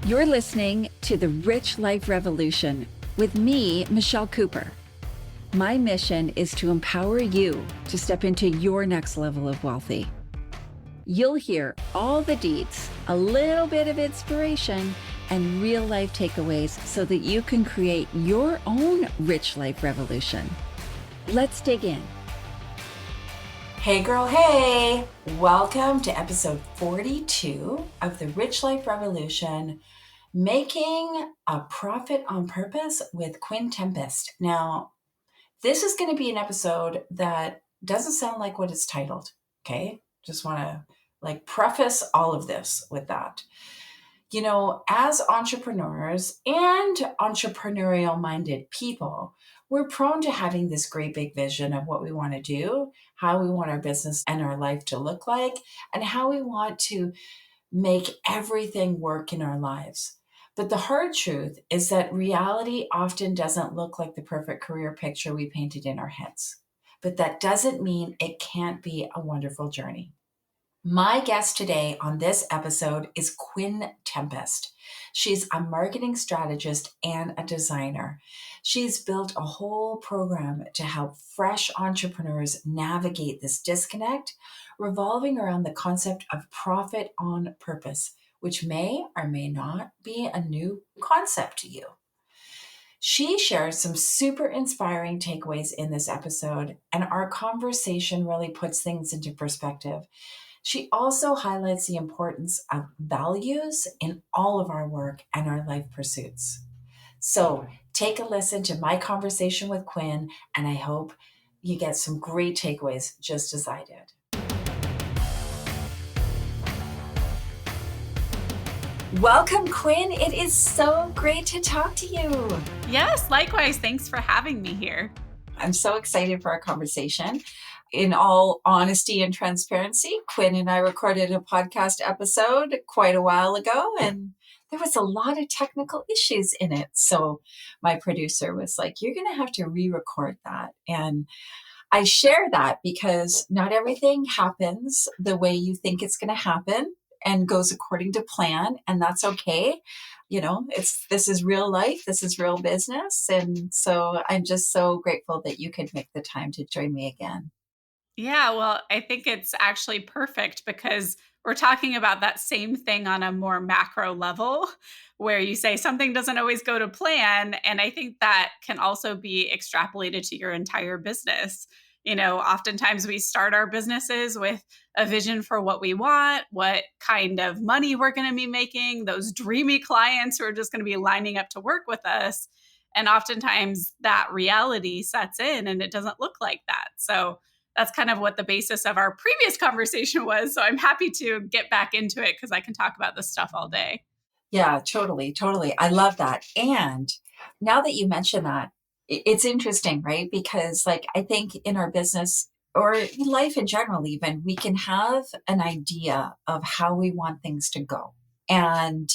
You're listening to The Rich Life Revolution with me, Michelle Cooper. My mission is to empower you to step into your next level of wealthy. You'll hear all the deets, a little bit of inspiration, and real life takeaways so that you can create your own rich life revolution. Let's dig in. Hey girl, hey! Welcome to episode 42 of the Rich Life Revolution, Making a Profit on Purpose with Quinn Tempest. Now, this is going to be an episode that doesn't sound like what it's titled, okay? Just want to preface all of this with that. You know, as entrepreneurs and entrepreneurial-minded people, we're prone to having this great big vision of what we want to do, how we want our business and our life to look like, and how we want to make everything work in our lives. But the hard truth is that reality often doesn't look like the perfect career picture we painted in our heads. But that doesn't mean it can't be a wonderful journey. My guest today on this episode is Quinn Tempest. She's a marketing strategist and a designer. She's built a whole program to help fresh entrepreneurs navigate this disconnect, revolving around the concept of profit on purpose, which may or may not be a new concept to you. She shares some super inspiring takeaways in this episode, and our conversation really puts things into perspective. She also highlights the importance of values in all of our work and our life pursuits. So take a listen to my conversation with Quinn, and I hope you get some great takeaways just as I did. Welcome, Quinn. It is so great to talk to you. Yes, likewise. Thanks for having me here. I'm so excited for our conversation. In all honesty and transparency, Quinn and I recorded a podcast episode quite a while ago, and there was a lot of technical issues in it. So my producer was like, you're going to have to re-record that. And I share that because not everything happens the way you think it's going to happen and goes according to plan, and that's okay. You know, this is real life, this is real business. And so I'm just so grateful that you could make the time to join me again. Yeah, well, I think it's actually perfect because we're talking about that same thing on a more macro level where you say something doesn't always go to plan. And I think that can also be extrapolated to your entire business. You know, oftentimes we start our businesses with a vision for what we want, what kind of money we're going to be making, those dreamy clients who are just going to be lining up to work with us. And oftentimes that reality sets in and it doesn't look like that. So that's kind of what the basis of our previous conversation was. So I'm happy to get back into it because I can talk about this stuff all day. Yeah, totally. I love that. And now that you mention that, it's interesting, right? Because I think in our business or life in general, even, we can have an idea of how we want things to go. And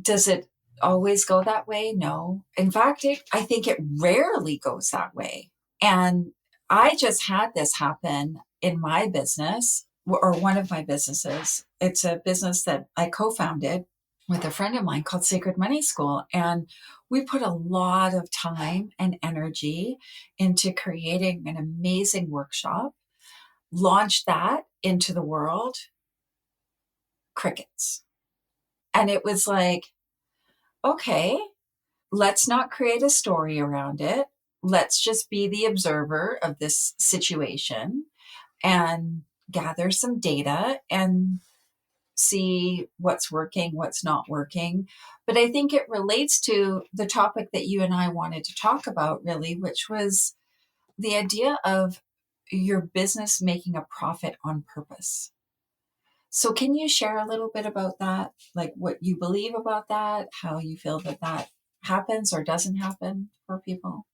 does it always go that way? No. In fact, I think it rarely goes that way. And I just had this happen in my business or one of my businesses. It's a business that I co-founded with a friend of mine called Sacred Money School. And we put a lot of time and energy into creating an amazing workshop, launched that into the world, crickets. And it was like, okay, let's not create a story around it. Let's just be the observer of this situation and gather some data and see what's working, what's not working. But I think it relates to the topic that you and I wanted to talk about, really, which was the idea of your business making a profit on purpose. So can you share a little bit about that? Like what you believe about that, how you feel that happens or doesn't happen for people?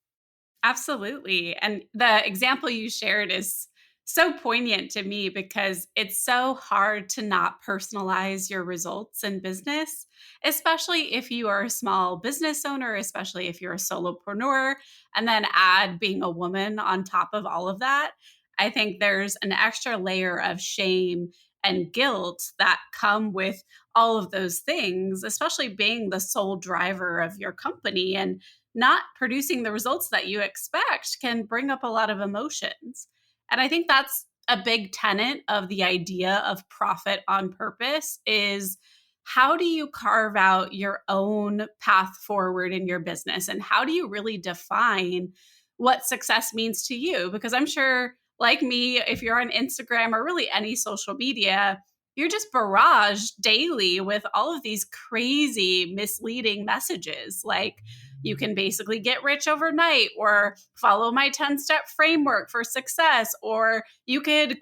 Absolutely. And the example you shared is so poignant to me because it's so hard to not personalize your results in business, especially if you are a small business owner, especially if you're a solopreneur, and then add being a woman on top of all of that. I think there's an extra layer of shame and guilt that come with all of those things, especially being the sole driver of your company and not producing the results that you expect can bring up a lot of emotions. And I think that's a big tenet of the idea of profit on purpose is how do you carve out your own path forward in your business and how do you really define what success means to you? Because I'm sure, like me, if you're on Instagram or really any social media, you're just barraged daily with all of these crazy misleading messages like you can basically get rich overnight or follow my 10-step framework for success or you could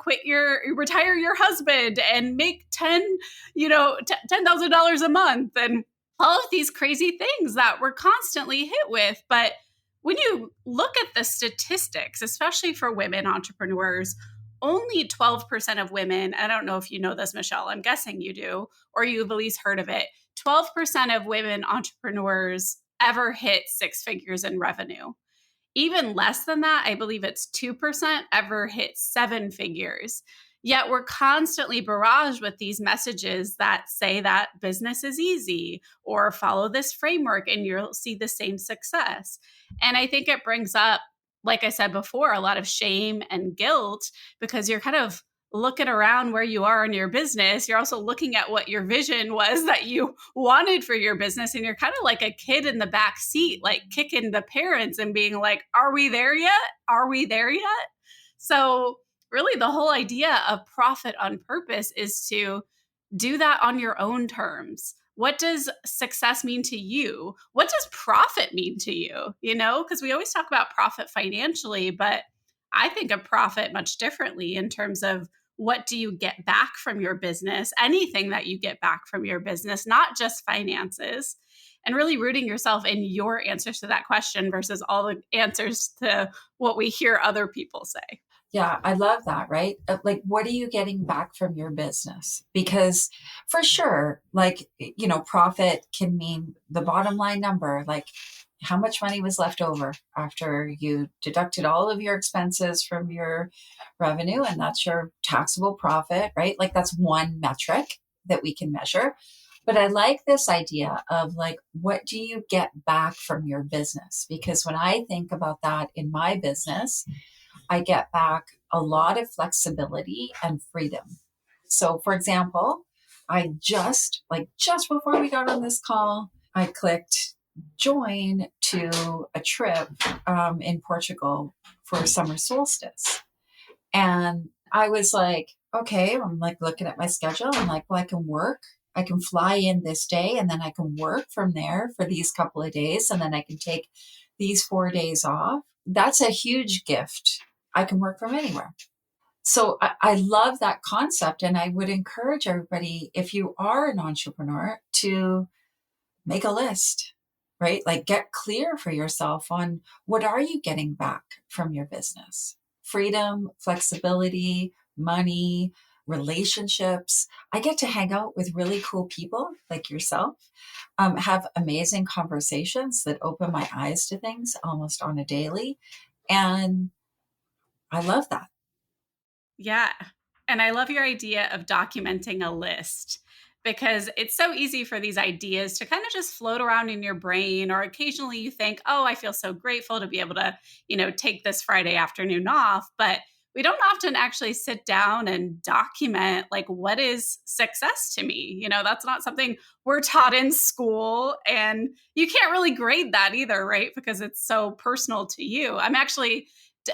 retire your husband and make $10,000 a month and all of these crazy things that we're constantly hit with. But when you look at the statistics, especially for women entrepreneurs, only 12% of women, I don't know if you know this, Michelle, I'm guessing you do, or you've at least heard of it, 12% of women entrepreneurs ever hit six figures in revenue. Even less than that, I believe it's 2% ever hit seven figures. Yet we're constantly barraged with these messages that say that business is easy or follow this framework and you'll see the same success. And I think it brings up, like I said before, a lot of shame and guilt because you're kind of looking around where you are in your business. You're also looking at what your vision was that you wanted for your business. And you're kind of like a kid in the back seat, like kicking the parents and being like, are we there yet? Are we there yet? So really the whole idea of profit on purpose is to do that on your own terms. What does success mean to you? What does profit mean to you? Because we always talk about profit financially, but I think of profit much differently in terms of what do you get back from your business, anything that you get back from your business, not just finances, and really rooting yourself in your answers to that question versus all the answers to what we hear other people say. Yeah, I love that, right? Like, what are you getting back from your business? Because for sure, like, profit can mean the bottom line number, like how much money was left over after you deducted all of your expenses from your revenue, and that's your taxable profit, right? Like, that's one metric that we can measure. But I like this idea of like, what do you get back from your business? Because when I think about that in my business, I get back a lot of flexibility and freedom. So for example, I just before we got on this call, I clicked join to a trip in Portugal for summer solstice. And I was like, okay, I'm like looking at my schedule. I'm like, well, I can fly in this day and then I can work from there for these couple of days. And then I can take these 4 days off. That's a huge gift. I can work from anywhere. So I love that concept. And I would encourage everybody, if you are an entrepreneur, to make a list, right? Like, get clear for yourself on what are you getting back from your business? Freedom, flexibility, money, relationships. I get to hang out with really cool people like yourself, have amazing conversations that open my eyes to things almost on a daily. And I love that. Yeah. And I love your idea of documenting a list because it's so easy for these ideas to kind of just float around in your brain. Or occasionally you think, oh, I feel so grateful to be able to, take this Friday afternoon off. But we don't often actually sit down and document like, what is success to me? That's not something we're taught in school. And you can't really grade that either, right? Because it's so personal to you.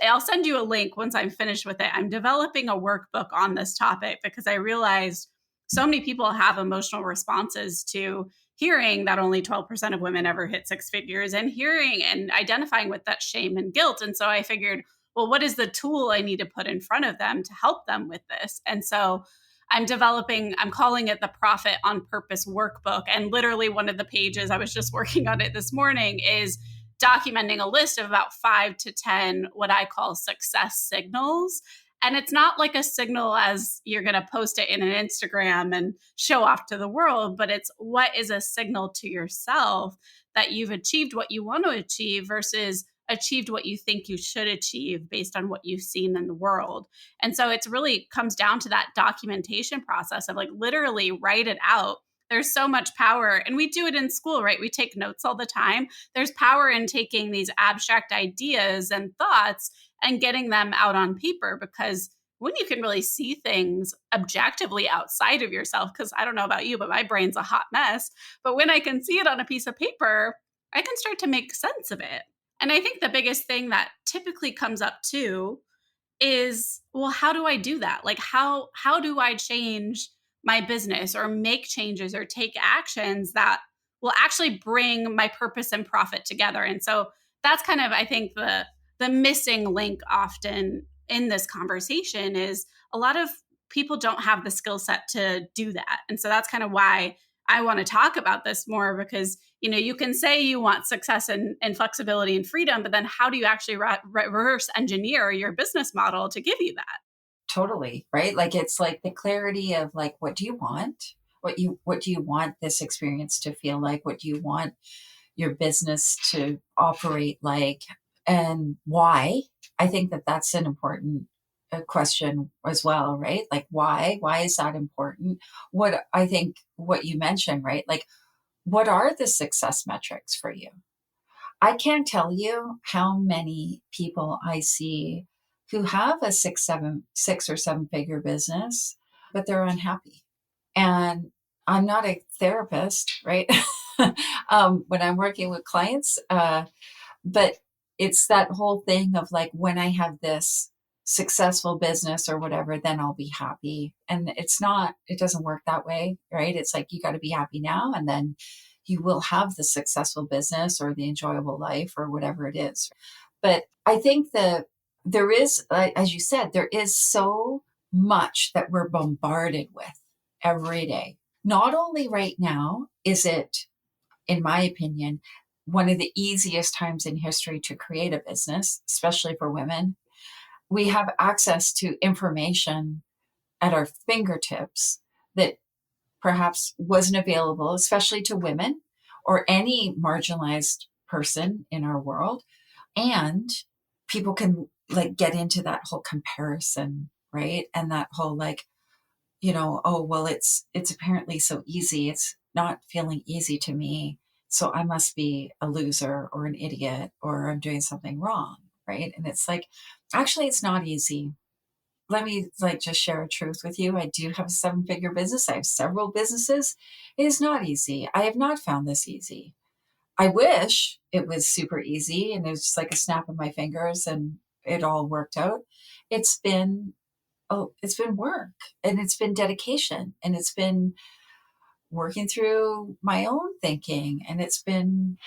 I'll send you a link once I'm finished with it. I'm developing a workbook on this topic because I realized so many people have emotional responses to hearing that only 12% of women ever hit six figures and hearing and identifying with that shame and guilt. And so I figured, well, what is the tool I need to put in front of them to help them with this? And so I'm calling it the Profit on Purpose Workbook. And literally one of the pages, I was just working on it this morning, is documenting a list of about 5 to 10 what I call success signals. And it's not like a signal as you're going to post it in an Instagram and show off to the world, but it's what is a signal to yourself that you've achieved what you want to achieve versus achieved what you think you should achieve based on what you've seen in the world. And so it's really comes down to that documentation process of like literally write it out. There's so much power, and we do it in school, right? We take notes all the time. There's power in taking these abstract ideas and thoughts and getting them out on paper, because when you can really see things objectively outside of yourself, because I don't know about you, but my brain's a hot mess. But when I can see it on a piece of paper, I can start to make sense of it. And I think the biggest thing that typically comes up too is, well, how do I do that? Like how do I change my business or make changes or take actions that will actually bring my purpose and profit together? And so that's kind of, I think, the missing link often in this conversation is a lot of people don't have the skill set to do that. And so that's kind of why I want to talk about this more, because, you can say you want success and flexibility and freedom, but then how do you actually reverse engineer your business model to give you that? Totally, right? Like it's like the clarity of like, what do you want? What do you want this experience to feel like? What do you want your business to operate like? And why? I think that that's an important question as well, right? Like why? Why is that important? What I think what you mentioned, right? Like what are the success metrics for you? I can't tell you how many people I see who have a six or seven figure business, but they're unhappy. And I'm not a therapist, right? When I'm working with clients, but it's that whole thing of like, when I have this successful business or whatever, then I'll be happy. And it doesn't work that way, right? It's like, you got to be happy now, and then you will have the successful business or the enjoyable life or whatever it is. But I think that there is, as you said, there is so much that we're bombarded with every day. Not only right now is it, in my opinion, one of the easiest times in history to create a business, especially for women. We have access to information at our fingertips that perhaps wasn't available, especially to women or any marginalized person in our world. And people can like get into that whole comparison, right? And that whole like, oh, well, it's apparently so easy. It's not feeling easy to me. So I must be a loser or an idiot or I'm doing something wrong, right? And it's like, actually, it's not easy. Let me like just share a truth with you. I do have a seven-figure business. I have several businesses. It is not easy. I have not found this easy. I wish it was super easy and it was just like a snap of my fingers and it all worked out. It's been it's been work, and it's been dedication, and it's been working through my own thinking, and it's been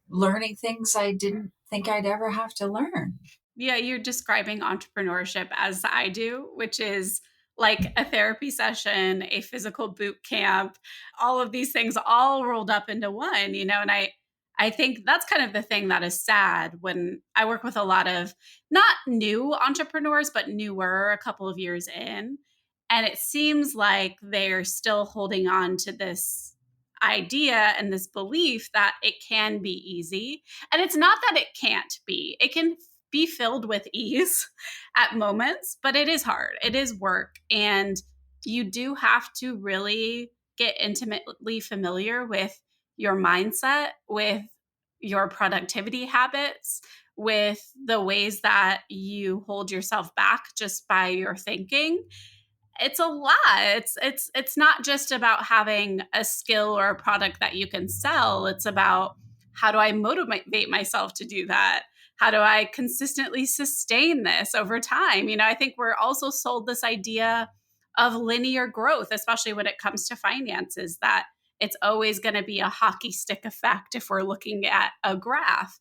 learning things I didn't think I'd ever have to learn. Yeah, you're describing entrepreneurship as I do, which is like a therapy session, a physical boot camp, all of these things all rolled up into one, and I think that's kind of the thing that is sad when I work with a lot of not new entrepreneurs, but newer, a couple of years in. And it seems like they're still holding on to this idea and this belief that it can be easy. And it's not that it can't be, it can be filled with ease at moments, but it is hard. It is work. And you do have to really get intimately familiar with your mindset, with your productivity habits, with the ways that you hold yourself back just by your thinking. It's a lot. It's not just about having a skill or a product that you can sell. It's about, how do I motivate myself to do that? How do I consistently sustain this over time? I think we're also sold this idea of linear growth, especially when it comes to finances, that it's always going to be a hockey stick effect if we're looking at a graph.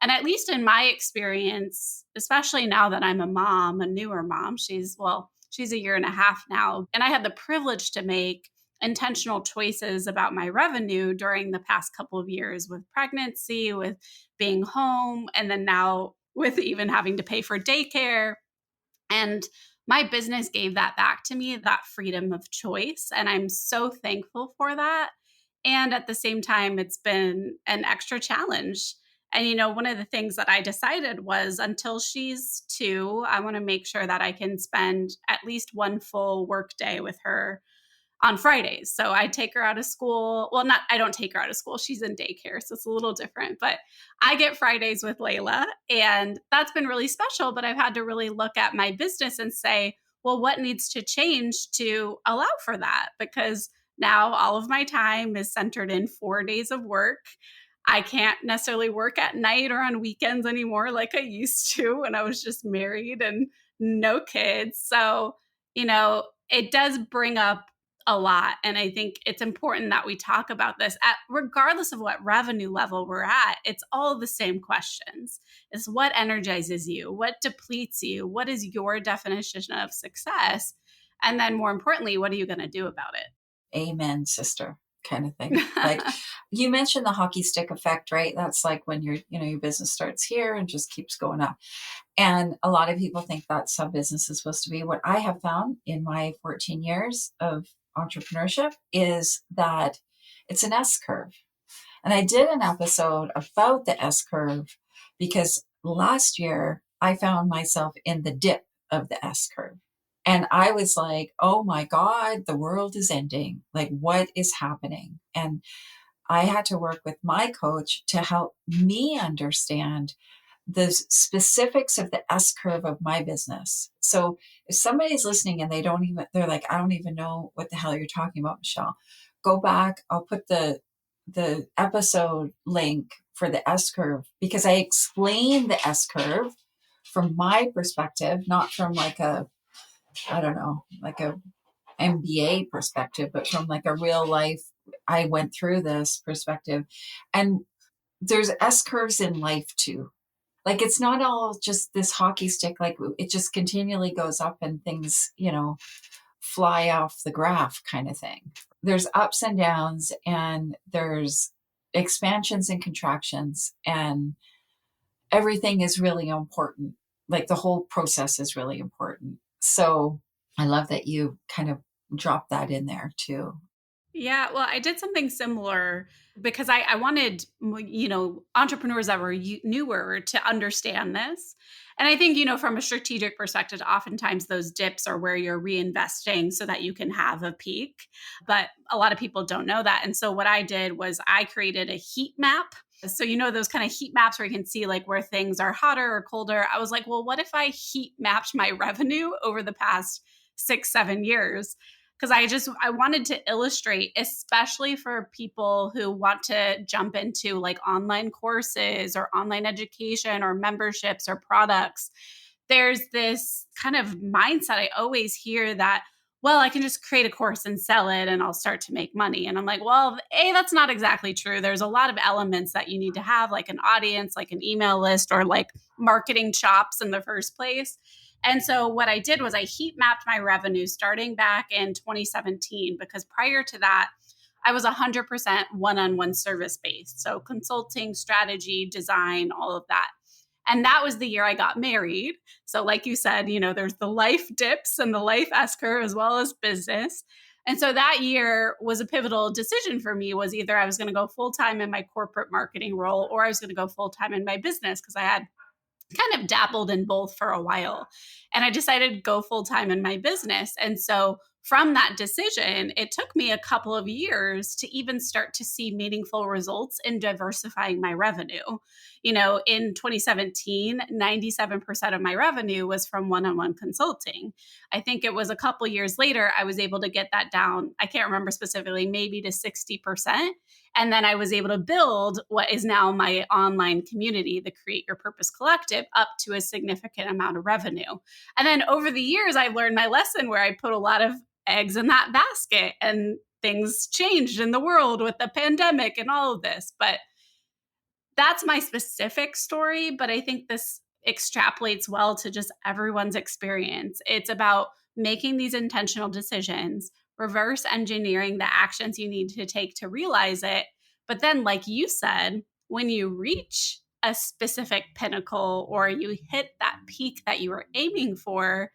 And at least in my experience, especially now that I'm a mom, a newer mom, she's a year and a half now. And I had the privilege to make intentional choices about my revenue during the past couple of years, with pregnancy, with being home, and then now with even having to pay for daycare. And my business gave that back to me, that freedom of choice. And I'm so thankful for that. And at the same time, it's been an extra challenge. And, one of the things that I decided was until she's 2, I want to make sure that I can spend at least one full work day with her on Fridays. So I take her out of school. Well, I don't take her out of school. She's in daycare. So it's a little different, but I get Fridays with Layla, and that's been really special. But I've had to really look at my business and say, well, what needs to change to allow for that? Because now all of my time is centered in 4 days of work. I can't necessarily work at night or on weekends anymore like I used to when I was just married and no kids. So, it does bring up a lot. And I think it's important that we talk about this regardless of what revenue level we're at. It's all the same questions. It's what energizes you, what depletes you, what is your definition of success? And then more importantly, what are you going to do about it? Amen, sister, kind of thing. Like you mentioned the hockey stick effect, right? That's like when your business starts here and just keeps going up. And a lot of people think that's how business is supposed to be. What I have found in my 14 years of entrepreneurship is that it's an S curve. And I did an episode about the S curve because last year I found myself in the dip of the S curve. And I was like, oh my God, the world is ending. Like, what is happening? And I had to work with my coach to help me understand the specifics of the S curve of my business. So if somebody's listening and they're like, I don't even know what the hell you're talking about, Michelle, go back. I'll put the episode link for the S curve because I explain the S curve from my perspective, not from like a MBA perspective, but from like a real life, I went through this perspective. And there's S curves in life too. Like it's not all just this hockey stick, like it just continually goes up and things, fly off the graph kind of thing. There's ups and downs and there's expansions and contractions, and everything is really important. Like the whole process is really important. So I love that you kind of dropped that in there too. Yeah, well, I did something similar because I wanted, entrepreneurs that were newer to understand this. And I think, from a strategic perspective, oftentimes those dips are where you're reinvesting so that you can have a peak. But a lot of people don't know that. And so what I did was I created a heat map. So, those kind of heat maps where you can see like where things are hotter or colder. I was like, well, what if I heat mapped my revenue over the past 6-7 years? Because I wanted to illustrate, especially for people who want to jump into like online courses or online education or memberships or products. There's this kind of mindset I always hear that, well, I can just create a course and sell it and I'll start to make money. And I'm like, well, that's not exactly true. There's a lot of elements that you need to have, like an audience, like an email list, or like marketing chops in the first place. And so what I did was I heat mapped my revenue starting back in 2017, because prior to that, I was 100% one-on-one service based. So consulting, strategy, design, all of that. And that was the year I got married. So like you said, there's the life dips and the life S-curve as well as business. And so that year was a pivotal decision for me. Was either I was going to go full-time in my corporate marketing role or I was going to go full-time in my business, because I had kind of dabbled in both for a while. And I decided to go full-time in my business. And so from that decision, it took me a couple of years to even start to see meaningful results in diversifying my revenue. In 2017, 97% of my revenue was from one-on-one consulting. I think it was a couple years later, I was able to get that down. I can't remember specifically, maybe to 60%. And then I was able to build what is now my online community, the Create Your Purpose Collective, up to a significant amount of revenue. And then over the years, I learned my lesson where I put a lot of eggs in that basket and things changed in the world with the pandemic and all of this. But that's my specific story. But I think this extrapolates well to just everyone's experience. It's about making these intentional decisions, reverse engineering the actions you need to take to realize it. But then, like you said, when you reach a specific pinnacle or you hit that peak that you were aiming for,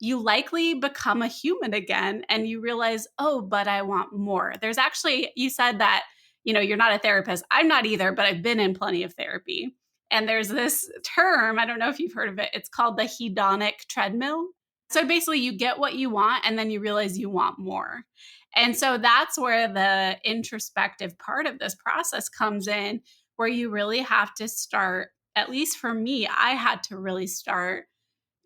you likely become a human again and you realize, oh, but I want more. There's actually, you said that you're not a therapist. I'm not either, but I've been in plenty of therapy. And there's this term, I don't know if you've heard of it. It's called the hedonic treadmill. So basically, you get what you want and then you realize you want more. And so that's where the introspective part of this process comes in, where you really have to start, at least for me, I had to really start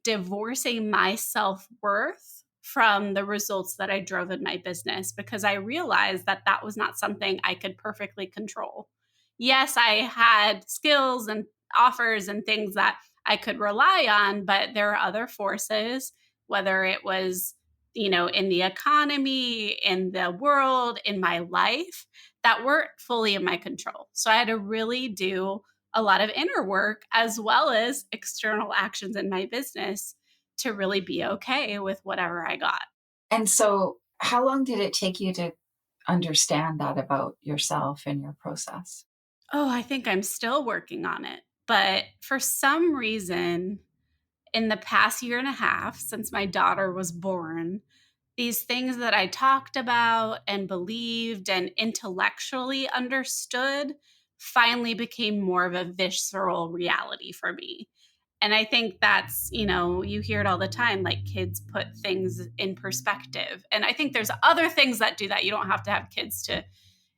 divorcing my self-worth from the results that I drove in my business, because I realized that that was not something I could perfectly control. Yes, I had skills and offers and things that I could rely on, but there are other forces, whether it was, in the economy, in the world, in my life, that weren't fully in my control. So I had to really do a lot of inner work as well as external actions in my business to really be okay with whatever I got. And so, how long did it take you to understand that about yourself and your process? Oh, I think I'm still working on it. But for some reason, in the past year and a half, since my daughter was born, these things that I talked about and believed and intellectually understood finally became more of a visceral reality for me. And I think that's, you hear it all the time, like kids put things in perspective. And I think there's other things that do that. You don't have to have kids to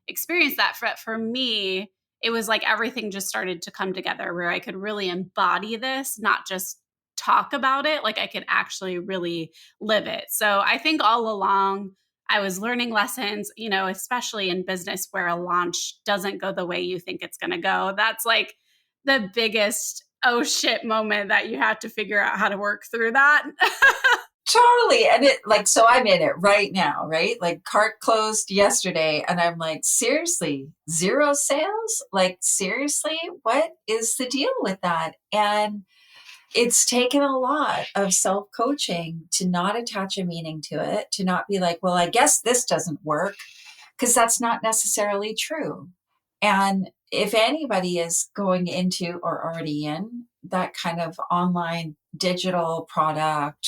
experience that. For me, it was like everything just started to come together where I could really embody this, not just talk about it, like I could actually really live it. So I think all along I was learning lessons, especially in business where a launch doesn't go the way you think it's going to go. That's like the biggest oh shit moment that you have to figure out how to work through that. Totally. And so I'm in it right now, right? Like cart closed yesterday and I'm like, seriously, 0 sales? Like, seriously, what is the deal with that? And it's taken a lot of self-coaching to not attach a meaning to it, to not be like, well, I guess this doesn't work, because that's not necessarily true. And if anybody is going into or already in that kind of online digital product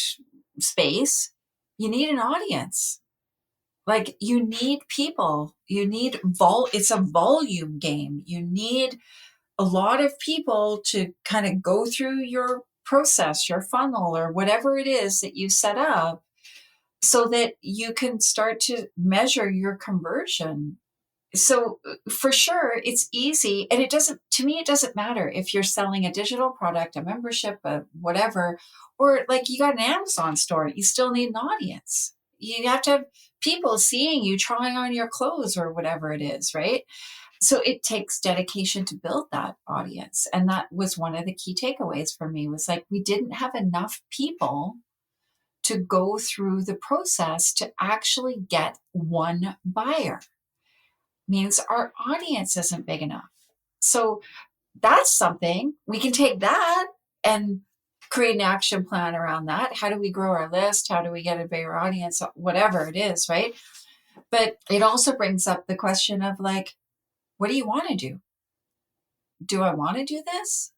space, you need an audience. Like, you need people. You need it's a volume game. You need a lot of people to kind of go through your process, your funnel, or whatever it is that you set up, so that you can start to measure your conversion. So for sure, it's easy. And to me, it doesn't matter if you're selling a digital product, a membership, a whatever, or like you got an Amazon store, you still need an audience. You have to have people seeing you trying on your clothes or whatever it is, right? So it takes dedication to build that audience. And that was one of the key takeaways for me, was like, we didn't have enough people to go through the process to actually get one buyer. Means our audience isn't big enough. So that's something we can take that and create an action plan around that. How do we grow our list? How do we get a bigger audience? Whatever it is, right? But it also brings up the question of like, what do you want to do? Do I want to do this?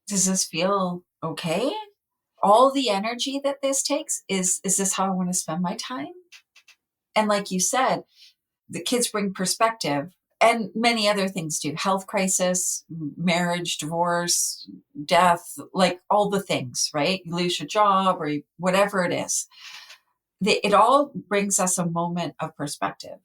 Does this feel okay? All the energy that this takes, is this how I want to spend my time? And like you said, the kids bring perspective, and many other things do. Health crisis, marriage, divorce, death, like all the things, right? You lose your job or whatever it is. It all brings us a moment of perspective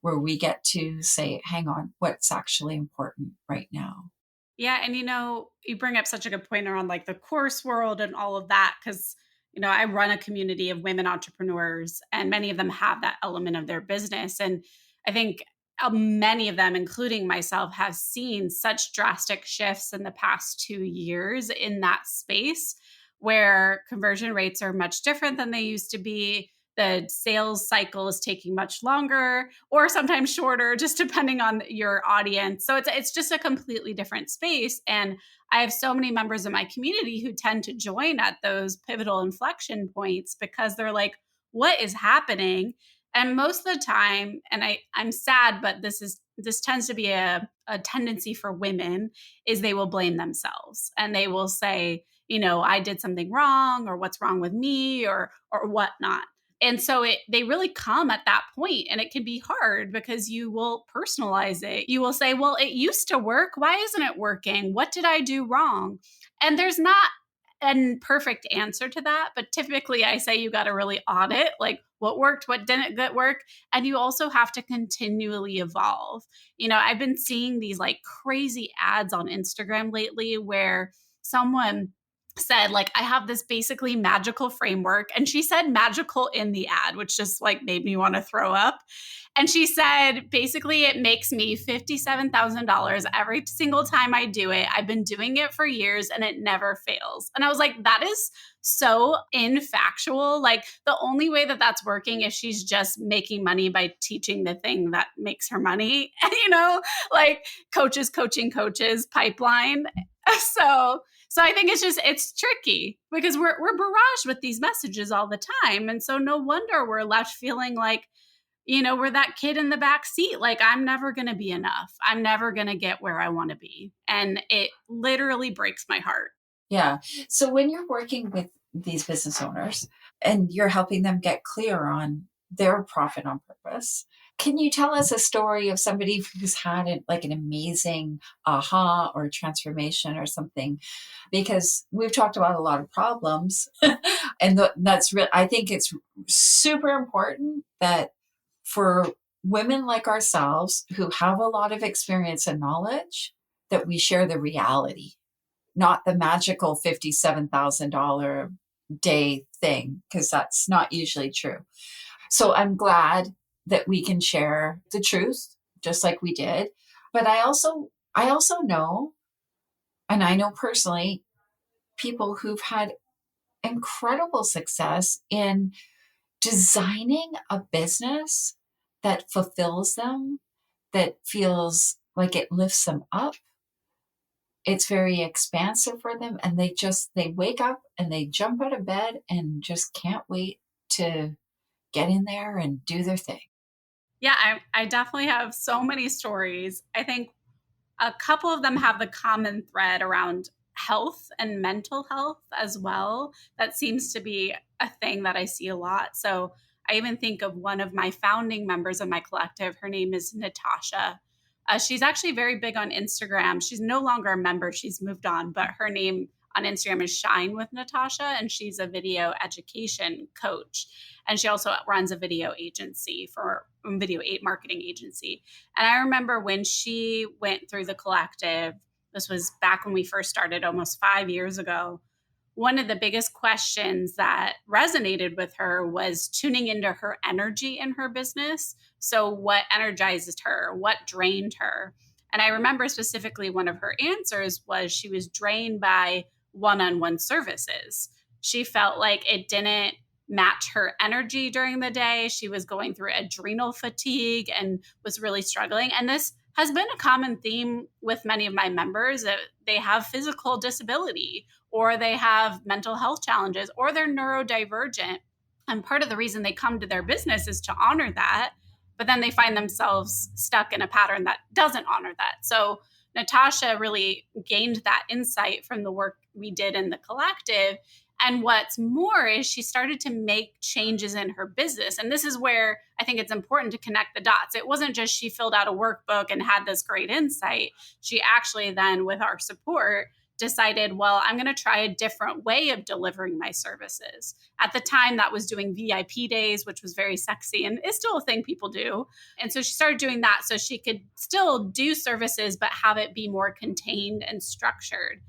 where we get to say, hang on, what's actually important right now? Yeah. And you bring up such a good point around like the course world and all of that. Cause, I run a community of women entrepreneurs and many of them have that element of their business. And I think many of them, including myself, have seen such drastic shifts in the past 2 years in that space where conversion rates are much different than they used to be. The sales cycle is taking much longer or sometimes shorter, just depending on your audience. So it's just a completely different space. And I have so many members of my community who tend to join at those pivotal inflection points because they're like, what is happening? And most of the time, and I'm sad, but this tends to be a tendency for women, is they will blame themselves and they will say, I did something wrong, or what's wrong with me, or whatnot. And so they really come at that point, and it can be hard because you will personalize it. You will say, well, it used to work. Why isn't it working? What did I do wrong? And there's not a perfect answer to that. But typically I say you got to really audit like what worked, what didn't good work. And you also have to continually evolve. I've been seeing these like crazy ads on Instagram lately where someone said like, I have this basically magical framework. And she said magical in the ad, which just like made me want to throw up. And she said, basically, it makes me $57,000 every single time I do it. I've been doing it for years and it never fails. And I was like, that is so infactual. Like the only way that that's working is she's just making money by teaching the thing that makes her money, like coaches coaching coaches pipeline. So I think it's tricky because we're barraged with these messages all the time. And so no wonder we're left feeling like, we're that kid in the back seat. Like, I'm never going to be enough. I'm never going to get where I want to be. And it literally breaks my heart. Yeah. So when you're working with these business owners and you're helping them get clear on their profit on purpose, can you tell us a story of somebody who's had an amazing aha or transformation or something? Because we've talked about a lot of problems and that's real. I think it's super important that for women like ourselves who have a lot of experience and knowledge, that we share the reality, not the magical $57,000 day thing, because that's not usually true. So I'm glad that we can share the truth just like we did. But I also know, and I know personally, people who've had incredible success in designing a business that fulfills them, that feels like it lifts them up. It's very expansive for them. And they wake up and they jump out of bed and just can't wait to get in there and do their thing. Yeah, I definitely have so many stories. I think a couple of them have the common thread around health and mental health as well. That seems to be a thing that I see a lot. So I even think of one of my founding members of my collective. Her name is Natasha. She's actually very big on Instagram. She's no longer a member. She's moved on, but her name on Instagram is Shine with Natasha, and she's a video education coach. And she also runs a video marketing agency. And I remember when she went through the collective, this was back when we first started almost 5 years ago. One of the biggest questions that resonated with her was tuning into her energy in her business. So what energized her? What drained her? And I remember specifically one of her answers was she was drained by one-on-one services. She felt like it didn't match her energy during the day. She was going through adrenal fatigue and was really struggling. And this has been a common theme with many of my members. That they have physical disability, or they have mental health challenges, or they're neurodivergent. And part of the reason they come to their business is to honor that, but then they find themselves stuck in a pattern that doesn't honor that. So Natasha really gained that insight from the work we did in the collective. And what's more is she started to make changes in her business. And this is where I think it's important to connect the dots. It wasn't just she filled out a workbook and had this great insight. She actually then, with our support, decided, well, I'm going to try a different way of delivering my services. At the time, that was doing VIP days, which was very sexy and is still a thing people do. And so she started doing that so she could still do services, but have it be more contained and structured.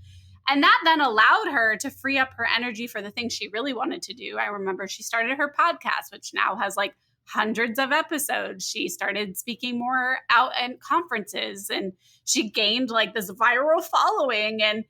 And that then allowed her to free up her energy for the things she really wanted to do. I remember she started her podcast, which now has like hundreds of episodes. She started speaking more out at conferences, and she gained like this viral following. And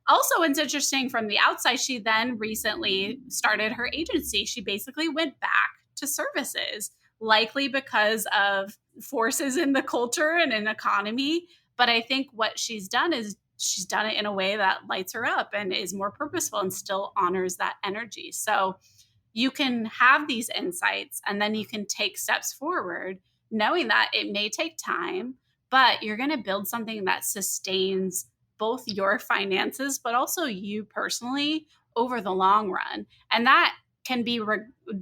also, it's interesting from the outside, she then recently started her agency. She basically went back to services, likely because of forces in the culture and in economy. But I think what she's done is she's done it in a way that lights her up and is more purposeful and still honors that energy. So you can have these insights and then you can take steps forward, knowing that it may take time, but you're going to build something that sustains both your finances, but also you personally over the long run. And that can be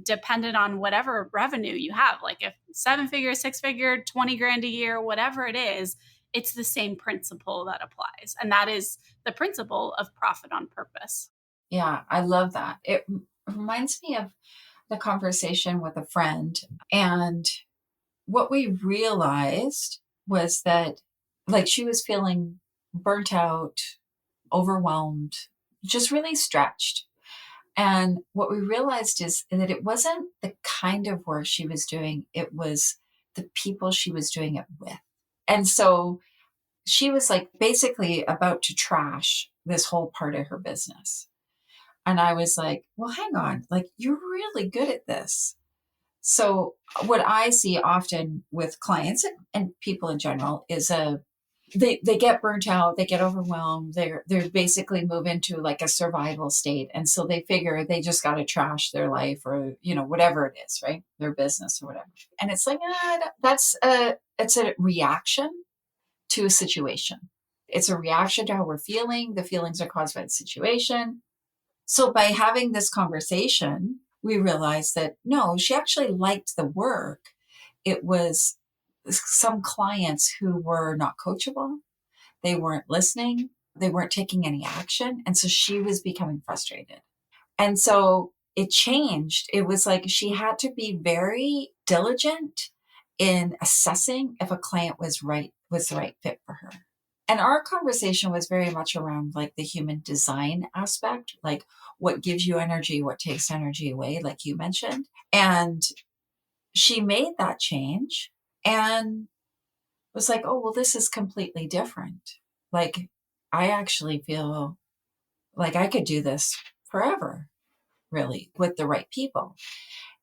dependent on whatever revenue you have. Like if 7-figure, 6-figure, 20 grand a year, whatever it is, it's the same principle that applies. And that is the principle of profit on purpose. Yeah, I love that. It reminds me of the conversation with a friend. And what we realized was that, like, she was feeling burnt out, overwhelmed, just really stretched. And what we realized is that it wasn't the kind of work she was doing, it was the people she was doing it with. And so she was like basically about to trash this whole part of her business. And I was like, well, hang on, like, you're really good at this. So what I see often with clients and people in general is they get burnt out, they get overwhelmed, they're basically move into like a survival state. And so they figure they just got to trash their life or, whatever it is, right? Their business or whatever. And it's like, it's a reaction to a situation. It's a reaction to how we're feeling. The feelings are caused by the situation. So by having this conversation, we realized that no, she actually liked the work. It was some clients who were not coachable. They weren't listening. They weren't taking any action. And so she was becoming frustrated. And so it changed. It was like she had to be very diligent in assessing if a client was the right fit for her. And our conversation was very much around like the human design aspect, like what gives you energy, what takes energy away, like you mentioned. And she made that change and was like, oh, well, this is completely different. Like, I actually feel like I could do this forever, really, with the right people.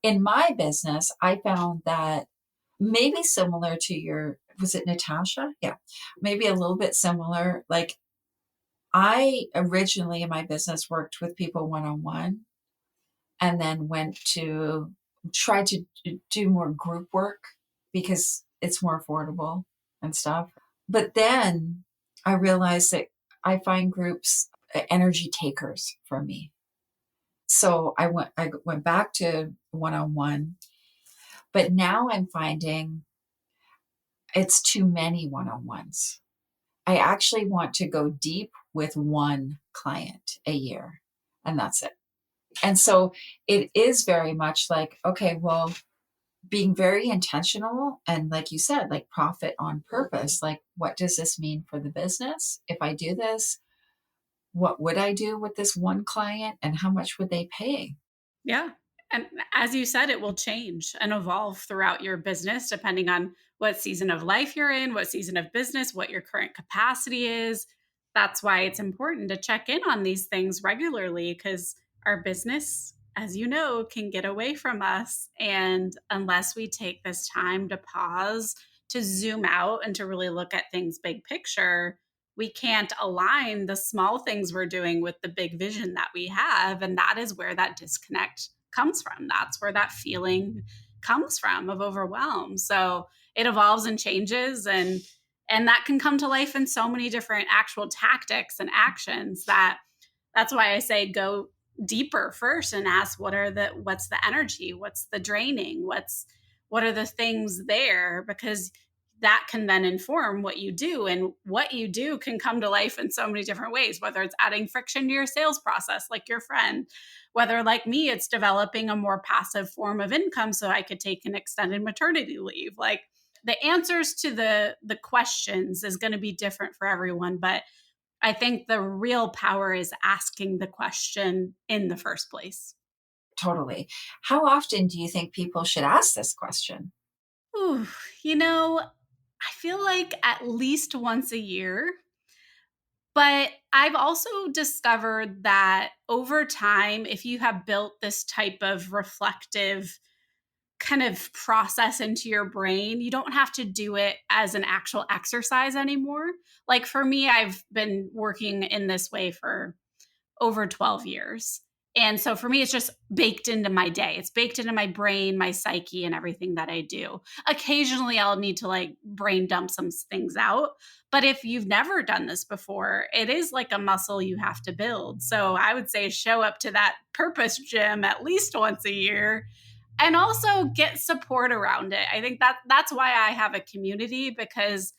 In my business, I found that maybe similar to was it Natasha? Yeah, maybe a little bit similar. Like, I originally in my business worked with people one-on-one and then try to do more group work because it's more affordable and stuff. But then I realized that I find groups energy takers for me. So I went back to one-on-one, but now I'm finding it's too many one-on-ones. I actually want to go deep with one client a year, and that's it. And so it is very much like, okay, well, being very intentional and like you said, like profit on purpose, like what does this mean for the business? If I do this, what would I do with this one client and how much would they pay? Yeah. And as you said, it will change and evolve throughout your business depending on what season of life you're in, what season of business, what your current capacity is. That's why it's important to check in on these things regularly because our business, as you know, can get away from us. And unless we take this time to pause, to zoom out, and to really look at things big picture, we can't align the small things we're doing with the big vision that we have. And that is where that disconnect comes from. That's where that feeling comes from of overwhelm. So it evolves and changes and that can come to life in so many different actual tactics and actions that's why I say go deeper first and ask what's the energy, what's the draining, what are the things there, because that can then inform what you do, and what you do can come to life in so many different ways, whether it's adding friction to your sales process like your friend, whether like me it's developing a more passive form of income so I could take an extended maternity leave. Like the answers to the questions is going to be different for everyone, but I think the real power is asking the question in the first place. Totally. How often do you think people should ask this question? Ooh, I feel like at least once a year. But I've also discovered that over time, if you have built this type of reflective kind of process into your brain, you don't have to do it as an actual exercise anymore. Like for me, I've been working in this way for over 12 years. And so for me, it's just baked into my day. It's baked into my brain, my psyche, and everything that I do. Occasionally, I'll need to like brain dump some things out. But if you've never done this before, it is like a muscle you have to build. So I would say show up to that purpose gym at least once a year and also get support around it. I think that's why I have a community, because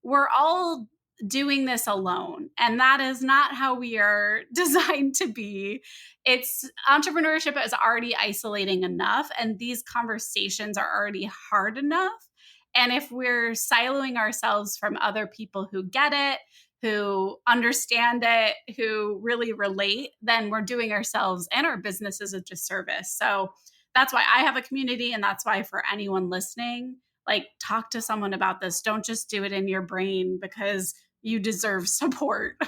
we're all doing this alone, and that is not how we are designed to be. It's entrepreneurship is already isolating enough, and these conversations are already hard enough. And if we're siloing ourselves from other people who get it, who understand it, who really relate, then we're doing ourselves and our businesses a disservice. So that's why I have a community, and that's why for anyone listening, like, talk to someone about this. Don't just do it in your brain, because you deserve support.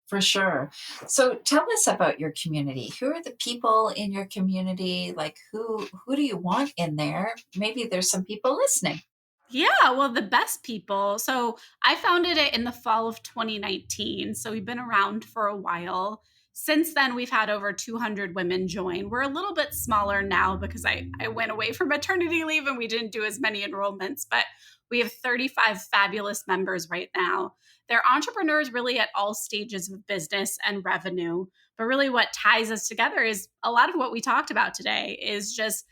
For sure. So tell us about your community. Who are the people in your community? Like who do you want in there? Maybe there's some people listening. Yeah, well, the best people. So I founded it in the fall of 2019. So we've been around for a while. Since then, we've had over 200 women join. We're a little bit smaller now because I went away for maternity leave and we didn't do as many enrollments, but we have 35 fabulous members right now. They're entrepreneurs really at all stages of business and revenue. But really, what ties us together is a lot of what we talked about today is just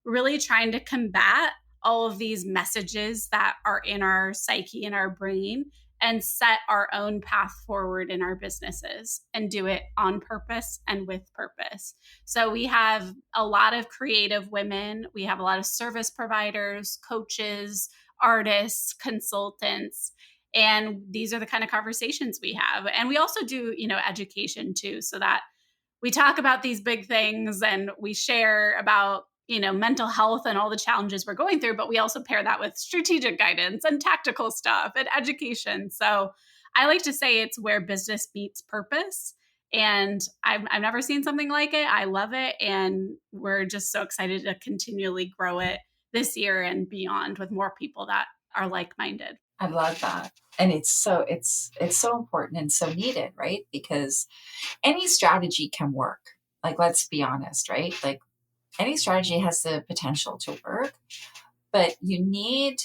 really trying to combat all of these messages that are in our psyche and our brain and set our own path forward in our businesses and do it on purpose and with purpose. So we have a lot of creative women, we have a lot of service providers, coaches, artists, consultants, and these are the kind of conversations we have. And we also do, education too, so that we talk about these big things and we share about mental health and all the challenges we're going through, but we also pair that with strategic guidance and tactical stuff and education. So I like to say it's where business meets purpose, and I've never seen something like it. I love it, and we're just so excited to continually grow it this year and beyond with more people that are like-minded. I love that. And it's so important and so needed, right? Because any strategy can work. Like, let's be honest, right? Like, any strategy has the potential to work, but you need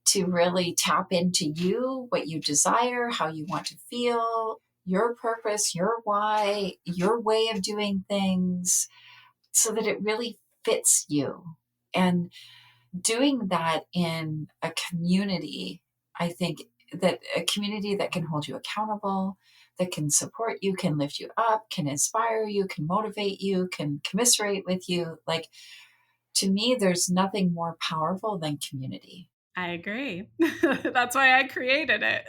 to really tap into you, what you desire, how you want to feel, your purpose, your why, your way of doing things, so that it really fits you. And doing that in a community, I think that a community that can hold you accountable, that can support you, can lift you up, can inspire you, can motivate you, can commiserate with you. Like, to me, there's nothing more powerful than community. I agree. That's why I created it.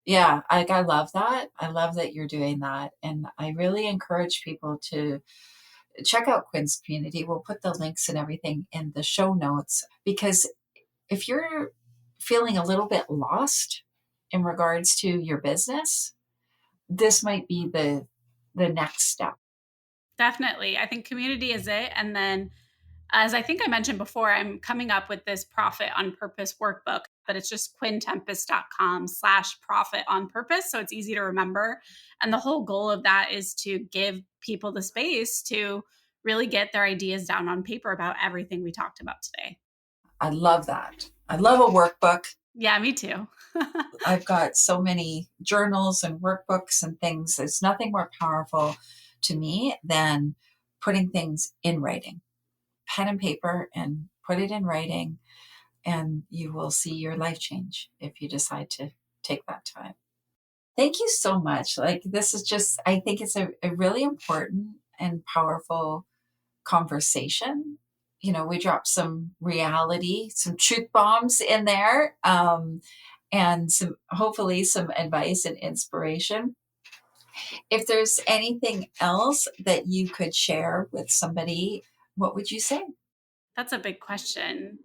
Yeah, I love that. I love that you're doing that. And I really encourage people to check out Quinn's community. We'll put the links and everything in the show notes, because if you're feeling a little bit lost in regards to your business, this might be the next step. Definitely. I think community is it. And then, as I think I mentioned before, I'm coming up with this Profit on Purpose workbook, but it's just quintempest.com/profit on purpose. So it's easy to remember. And the whole goal of that is to give people the space to really get their ideas down on paper about everything we talked about today. I love that. I love a workbook. Yeah, me too. I've got so many journals and workbooks and things. There's nothing more powerful to me than putting things in writing, pen and paper, and put it in writing. And you will see your life change if you decide to take that time. Thank you so much. Like, this is just, I think it's a really important and powerful conversation. We dropped some reality, some truth bombs in there, and hopefully some advice and inspiration. If there's anything else that you could share with somebody, what would you say? That's a big question.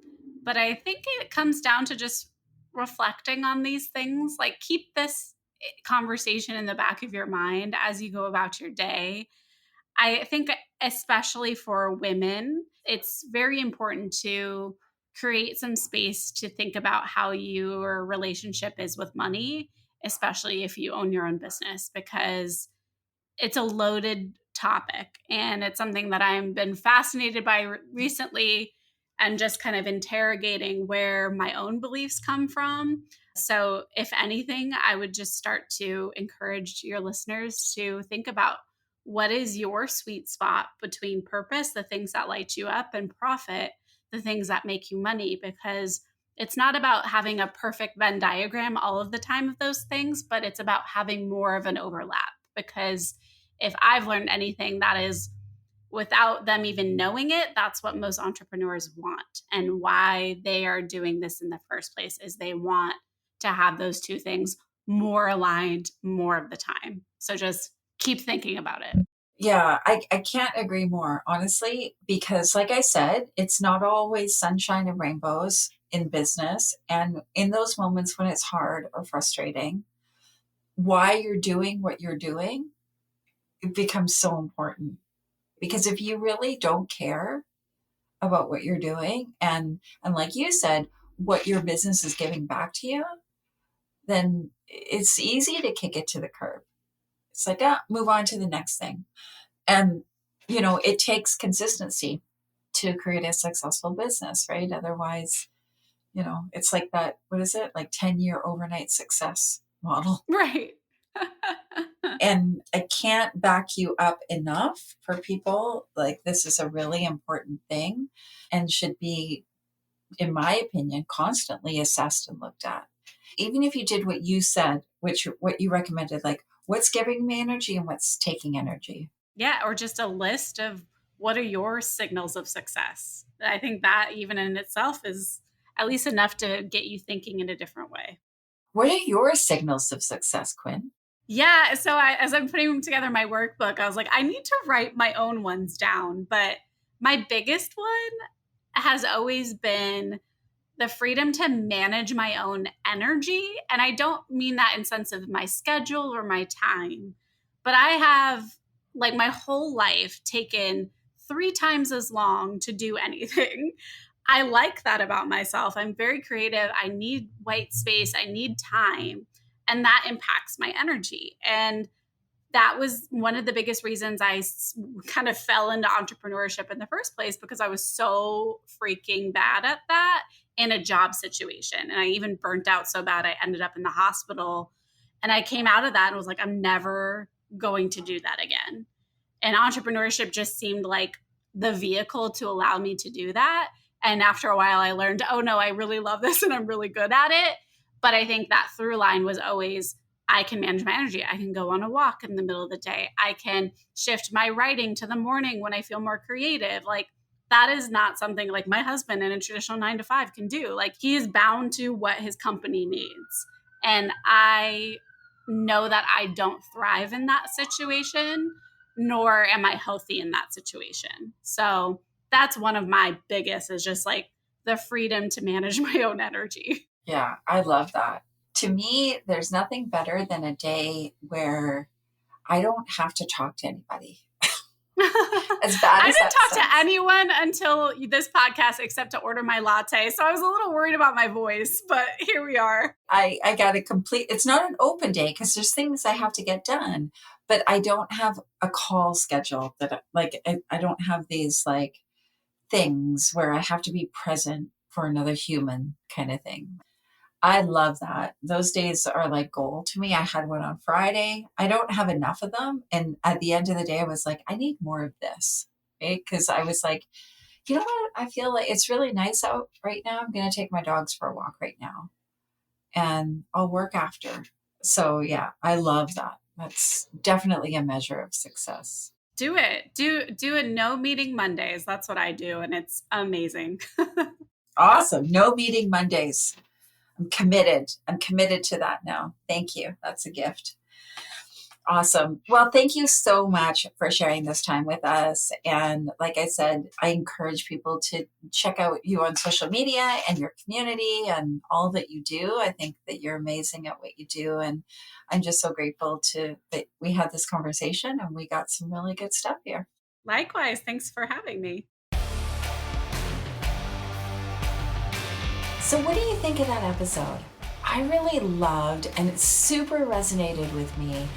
But I think it comes down to just reflecting on these things. Like, keep this conversation in the back of your mind as you go about your day. I think, especially for women, it's very important to create some space to think about how your relationship is with money, especially if you own your own business, because it's a loaded topic. And it's something that I've been fascinated by recently and just kind of interrogating where my own beliefs come from. So, if anything, I would just start to encourage your listeners to think about what is your sweet spot between purpose, the things that light you up, and profit, the things that make you money, because it's not about having a perfect Venn diagram all of the time of those things, but it's about having more of an overlap. Because if I've learned anything, that is without them even knowing it, that's what most entrepreneurs want. And why they are doing this in the first place is they want to have those two things more aligned more of the time. So just keep thinking about it. Yeah, I can't agree more, honestly, because like I said, it's not always sunshine and rainbows in business. And in those moments when it's hard or frustrating, why you're doing what you're doing, it becomes so important. Because if you really don't care about what you're doing and like you said, what your business is giving back to you, then it's easy to kick it to the curb. It's like, move on to the next thing. And, it takes consistency to create a successful business, right? Otherwise, it's like that, what is it? Like 10-year overnight success model. Right. And I can't back you up enough for people. Like, this is a really important thing and should be, in my opinion, constantly assessed and looked at. Even if you did what you said, what you recommended, like what's giving me energy and what's taking energy. Yeah, or just a list of what are your signals of success. I think that even in itself is at least enough to get you thinking in a different way. What are your signals of success, Quinn? Yeah, so as I'm putting together my workbook, I was like, I need to write my own ones down. But my biggest one has always been the freedom to manage my own energy. And I don't mean that in sense of my schedule or my time, but I have like my whole life taken 3 times as long to do anything. I like that about myself. I'm very creative. I need white space. I need time. And that impacts my energy. And that was one of the biggest reasons I kind of fell into entrepreneurship in the first place, because I was so freaking bad at that in a job situation. And I even burnt out so bad, I ended up in the hospital. And I came out of that and was like, I'm never going to do that again. And entrepreneurship just seemed like the vehicle to allow me to do that. And after a while, I learned, oh no, I really love this and I'm really good at it. But I think that through line was always, I can manage my energy. I can go on a walk in the middle of the day. I can shift my writing to the morning when I feel more creative. Like, that is not something like my husband in a traditional 9-to-5 can do. Like, he is bound to what his company needs. And I know that I don't thrive in that situation, nor am I healthy in that situation. So that's one of my biggest, is just like the freedom to manage my own energy. Yeah, I love that. To me, there's nothing better than a day where I don't have to talk to anybody. As bad I as didn't talk sounds. to anyone until this podcast, except to order my latte. So I was a little worried about my voice, but here we are. I got a complete, it's not an open day because there's things I have to get done, but I don't have a call scheduled that like, I don't have these like things where I have to be present for another human kind of thing. I love that. Those days are like gold to me. I had one on Friday. I don't have enough of them. And at the end of the day, I was like, I need more of this. Right? Because I was like, you know what? I feel like it's really nice out right now. I'm going to take my dogs for a walk right now. And I'll work after. So yeah, I love that. That's definitely a measure of success. Do it. Do a no meeting Mondays. That's what I do. And it's amazing. Awesome. No meeting Mondays. I'm committed. I'm committed to that now. Thank you. That's a gift. Awesome. Well, thank you so much for sharing this time with us. And like I said, I encourage people to check out you on social media and your community and all that you do. I think that you're amazing at what you do. And I'm just so grateful that we had this conversation and we got some really good stuff here. Likewise. Thanks for having me. So what do you think of that episode? I really loved, and it super resonated with me,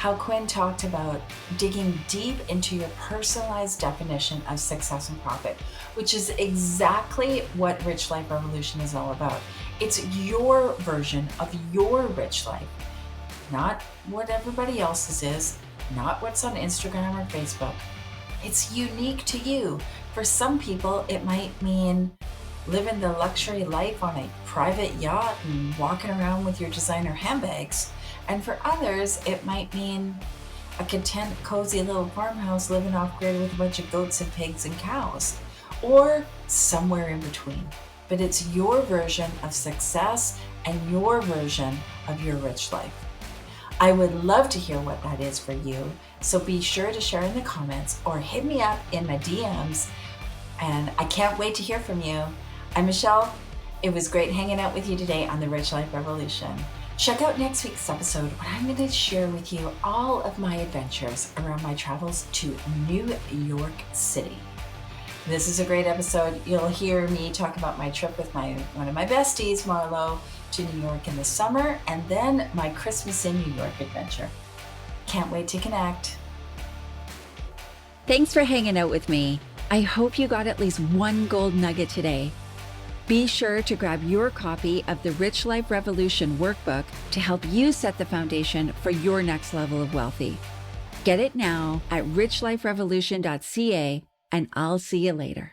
how Quinn talked about digging deep into your personalized definition of success and profit, which is exactly what Rich Life Revolution is all about. It's your version of your rich life, not what everybody else's is, not what's on Instagram or Facebook. It's unique to you. For some people, it might mean living the luxury life on a private yacht and walking around with your designer handbags. And for others, it might mean a content, cozy little farmhouse living off grid with a bunch of goats and pigs and cows, or somewhere in between. But it's your version of success and your version of your rich life. I would love to hear what that is for you. So be sure to share in the comments or hit me up in my DMs. And I can't wait to hear from you. I'm Michelle. It was great hanging out with you today on the Rich Life Revolution. Check out next week's episode when I'm going to share with you all of my adventures around my travels to New York City. This is a great episode. You'll hear me talk about my trip with one of my besties, Marlo, to New York in the summer, and then my Christmas in New York adventure. Can't wait to connect. Thanks for hanging out with me. I hope you got at least one gold nugget today. Be sure to grab your copy of the Rich Life Revolution workbook to help you set the foundation for your next level of wealthy. Get it now at richliferevolution.ca, and I'll see you later.